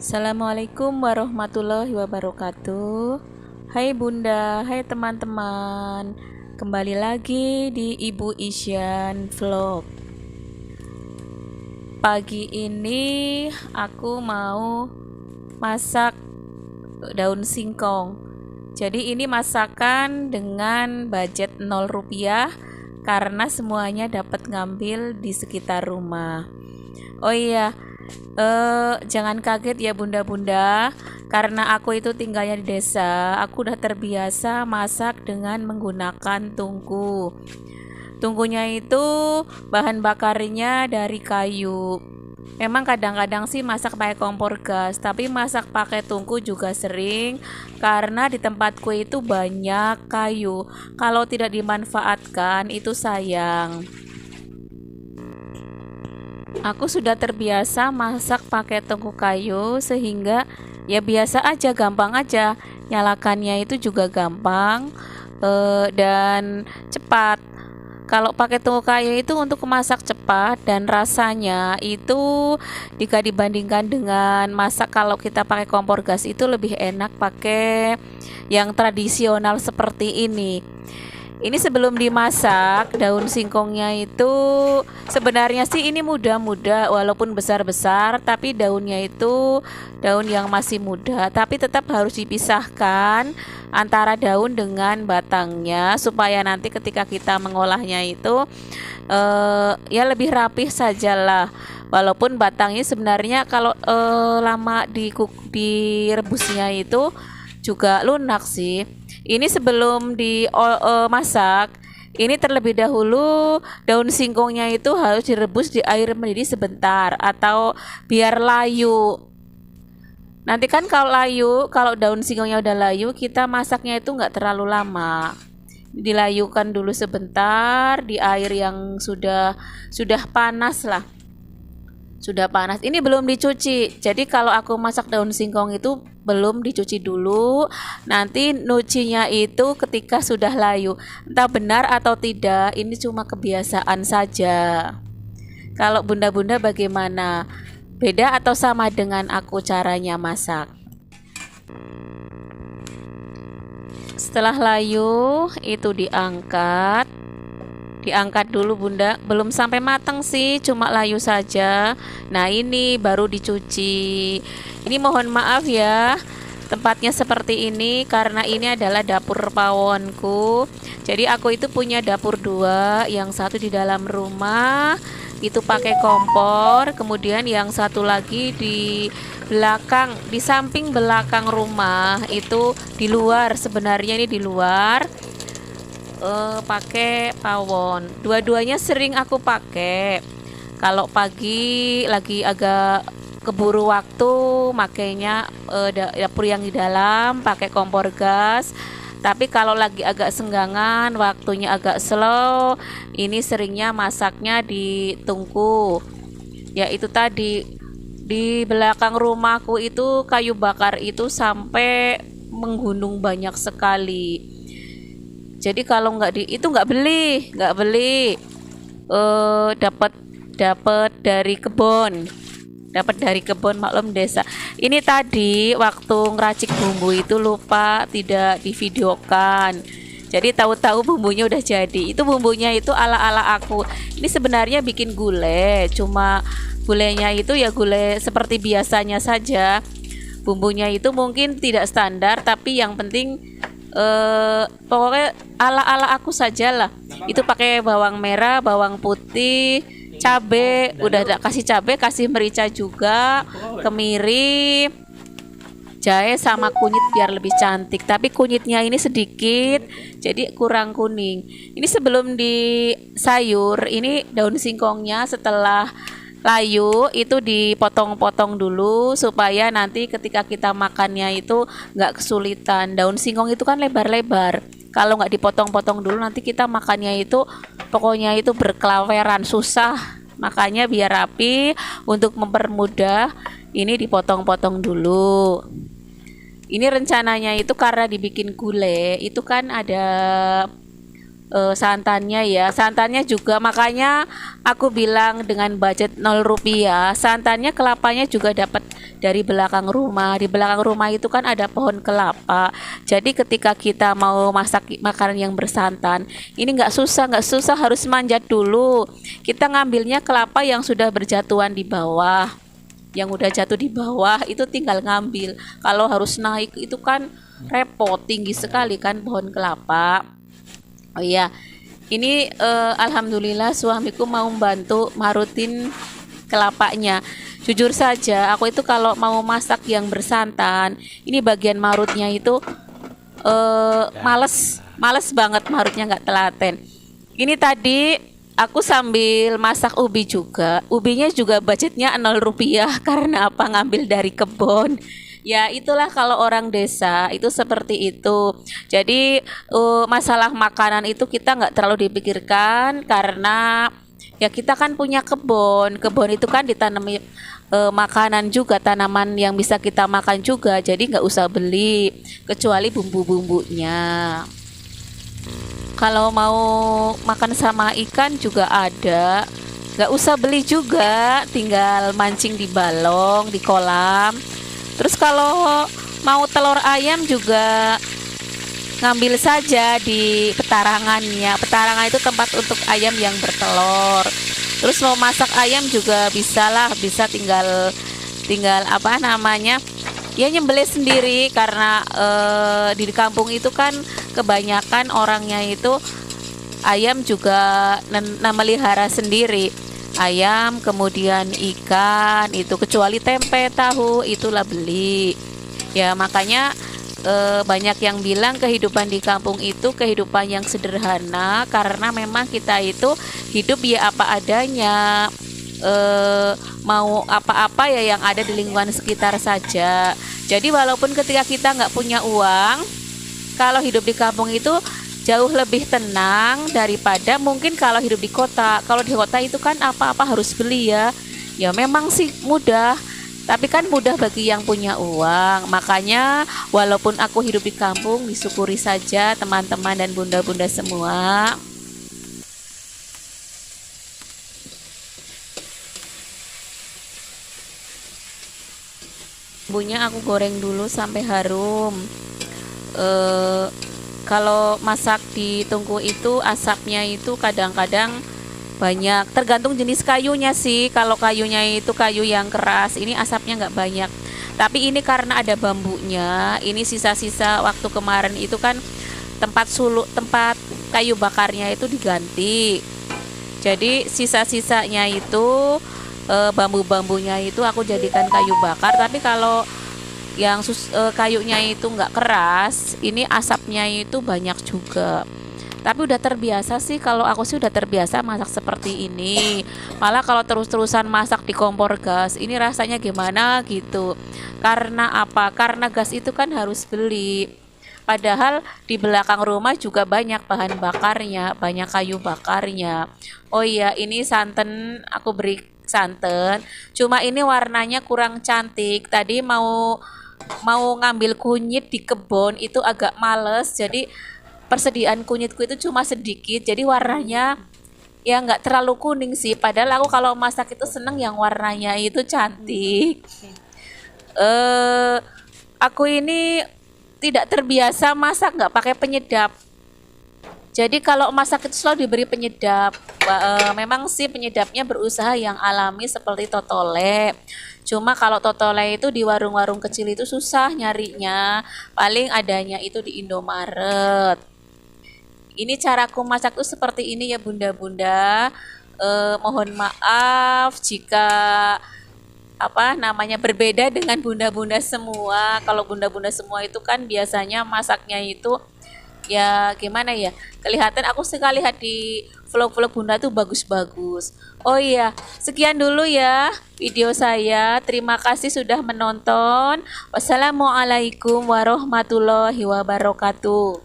Assalamualaikum warahmatullahi wabarakatuh. Hai Bunda, hai teman-teman. Kembali lagi di Ibu Isyan Vlog. Pagi ini aku mau masak daun singkong. Jadi ini masakan dengan budget 0 rupiah karena semuanya dapat ngambil di sekitar rumah. Oh iya, jangan kaget ya bunda-bunda, karena aku itu tinggalnya di desa. Aku udah terbiasa masak dengan menggunakan tungku. Tungkunya itu bahan bakarnya dari kayu. Memang kadang-kadang sih masak pakai kompor gas, tapi masak pakai tungku juga sering karena di tempatku itu banyak kayu. Kalau tidak dimanfaatkan itu sayang. Aku sudah terbiasa masak pakai tungku kayu sehingga ya biasa aja, gampang aja. Nyalakannya itu juga gampang dan cepat. Kalau pakai tungku kayu itu untuk masak cepat dan rasanya itu jika dibandingkan dengan masak kalau kita pakai kompor gas itu lebih enak pakai yang tradisional seperti ini. Ini sebelum dimasak daun singkongnya itu sebenarnya sih ini muda-muda walaupun besar-besar, tapi daunnya itu daun yang masih muda, tapi tetap harus dipisahkan antara daun dengan batangnya supaya nanti ketika kita mengolahnya itu ya lebih rapih sajalah. Walaupun batangnya sebenarnya kalau lama direbusnya itu juga lunak sih. Ini sebelum dimasak, ini terlebih dahulu daun singkongnya itu harus direbus di air mendidih sebentar atau biar layu. Nanti kan kalau daun singkongnya udah layu, kita masaknya itu nggak terlalu lama. Dilayukan dulu sebentar di air yang sudah panas lah. Sudah panas. Ini belum dicuci. Jadi kalau aku masak daun singkong itu belum dicuci dulu. Nanti nyucinya itu ketika sudah layu. Entah benar atau tidak, ini cuma kebiasaan saja. Kalau bunda-bunda bagaimana? Beda atau sama dengan aku caranya masak? Setelah layu itu diangkat dulu bunda, belum sampai matang sih, cuma layu saja. Nah ini baru dicuci. Ini mohon maaf ya tempatnya seperti ini karena ini adalah dapur pawonku. Jadi aku itu punya dapur dua, yang satu di dalam rumah itu pakai kompor, kemudian yang satu lagi di belakang, di samping belakang rumah itu di luar. Sebenarnya ini di luar pakai pawon. Dua-duanya sering aku pakai. Kalau pagi lagi agak keburu waktu, makanya dapur yang di dalam pakai kompor gas. Tapi kalau lagi agak senggangan, waktunya agak slow, ini seringnya masaknya di tungku. Ya itu tadi di belakang rumahku itu kayu bakar itu sampai menggunung banyak sekali. Jadi kalau nggak beli, dapat dari kebun, maklum desa. Ini tadi waktu ngeracik bumbu itu lupa tidak divideokan. Jadi tahu-tahu bumbunya udah jadi. Itu bumbunya itu ala-ala aku. Ini sebenarnya bikin gulai, cuma gulainya itu ya gulai seperti biasanya saja. Bumbunya itu mungkin tidak standar, tapi yang penting pokoknya ala-ala aku sajalah. Itu pakai bawang merah, bawang putih, cabe, udah kasih cabe, kasih merica juga, kemiri, jahe sama kunyit biar lebih cantik. Tapi kunyitnya ini sedikit, jadi kurang kuning. Ini sebelum di sayur, ini daun singkongnya setelah layu itu dipotong-potong dulu supaya nanti ketika kita makannya itu nggak kesulitan. Daun singkong itu kan lebar-lebar, kalau nggak dipotong-potong dulu nanti kita makannya itu pokoknya itu berkelaweran, susah. Makanya biar rapi, untuk mempermudah ini dipotong-potong dulu. Ini rencananya itu karena dibikin gulai itu kan ada santannya ya. Santannya juga makanya aku bilang dengan budget 0 rupiah, santannya kelapanya juga dapat dari belakang rumah. Di belakang rumah itu kan ada pohon kelapa. Jadi ketika kita mau masak makanan yang bersantan, ini nggak susah harus manjat dulu. Kita ngambilnya kelapa yang sudah berjatuhan di bawah. Yang udah jatuh di bawah itu tinggal ngambil. Kalau harus naik itu kan repot, tinggi sekali kan pohon kelapa. Oh iya, ini alhamdulillah suamiku mau membantu marutin kelapanya. Jujur saja, aku itu kalau mau masak yang bersantan, ini bagian marutnya itu males banget marutnya, nggak telaten. Ini tadi aku sambil masak ubi juga. Ubinya juga budgetnya 0 rupiah karena apa? Ngambil dari kebun. Ya itulah kalau orang desa itu seperti itu. Jadi masalah makanan itu kita nggak terlalu dipikirkan karena ya kita kan punya kebun. Kebun itu kan ditanami makanan juga, tanaman yang bisa kita makan juga. Jadi nggak usah beli kecuali bumbu-bumbunya. Kalau mau makan sama ikan juga ada. Nggak usah beli juga, tinggal mancing di balong, di kolam. Terus kalau mau telur ayam juga ngambil saja di petarangannya. Petarangan itu tempat untuk ayam yang bertelur. Terus mau masak ayam juga bisa tinggal apa namanya? Ya nyembelih sendiri karena di kampung itu kan kebanyakan orangnya itu ayam juga memelihara sendiri. Ayam, kemudian ikan itu, kecuali tempe, tahu itulah beli. Ya makanya banyak yang bilang kehidupan di kampung itu kehidupan yang sederhana karena memang kita itu hidup ya apa adanya. Mau apa-apa ya yang ada di lingkungan sekitar saja. Jadi walaupun ketika kita nggak punya uang, kalau hidup di kampung itu jauh lebih tenang daripada mungkin kalau hidup di kota. Kalau di kota itu kan apa-apa harus beli ya. Ya memang sih mudah, tapi kan mudah bagi yang punya uang. Makanya walaupun aku hidup di kampung, disyukuri saja teman-teman dan bunda-bunda semua. Bumbunya aku goreng dulu sampai harum. Kalau masak di tungku itu asapnya itu kadang-kadang banyak, tergantung jenis kayunya sih. Kalau kayunya itu kayu yang keras, ini asapnya nggak banyak. Tapi ini karena ada bambunya, ini sisa-sisa waktu kemarin itu kan tempat kayu bakarnya itu diganti. Jadi sisa-sisanya itu bambu-bambunya itu aku jadikan kayu bakar. Tapi kalau yang kayunya itu nggak keras, ini asapnya itu banyak juga. Tapi udah terbiasa sih, kalau aku sih udah terbiasa masak seperti ini. Malah kalau terus-terusan masak di kompor gas, ini rasanya gimana gitu. Karena apa? Karena gas itu kan harus beli. Padahal di belakang rumah juga banyak bahan bakarnya, banyak kayu bakarnya. Oh iya, ini santan, aku beri santan. Cuma ini warnanya kurang cantik. Tadi mau ngambil kunyit di kebun itu agak males, jadi persediaan kunyitku itu cuma sedikit, jadi warnanya ya nggak terlalu kuning sih. Padahal aku kalau masak itu seneng yang warnanya itu cantik. Aku ini tidak terbiasa masak nggak pakai penyedap. Jadi kalau masak itu selalu diberi penyedap. Memang sih penyedapnya berusaha yang alami seperti totole. Cuma kalau totole itu di warung-warung kecil itu susah nyarinya. Paling adanya itu di Indomaret. Ini caraku masak tuh seperti ini ya bunda-bunda. Mohon maaf jika berbeda dengan bunda-bunda semua. Kalau bunda-bunda semua itu kan biasanya masaknya itu ya gimana ya, kelihatan aku sekali lihat di vlog-vlog bunda tuh bagus-bagus. Oh iya, sekian dulu ya video saya. Terima kasih sudah menonton. Wassalamualaikum warahmatullahi wabarakatuh.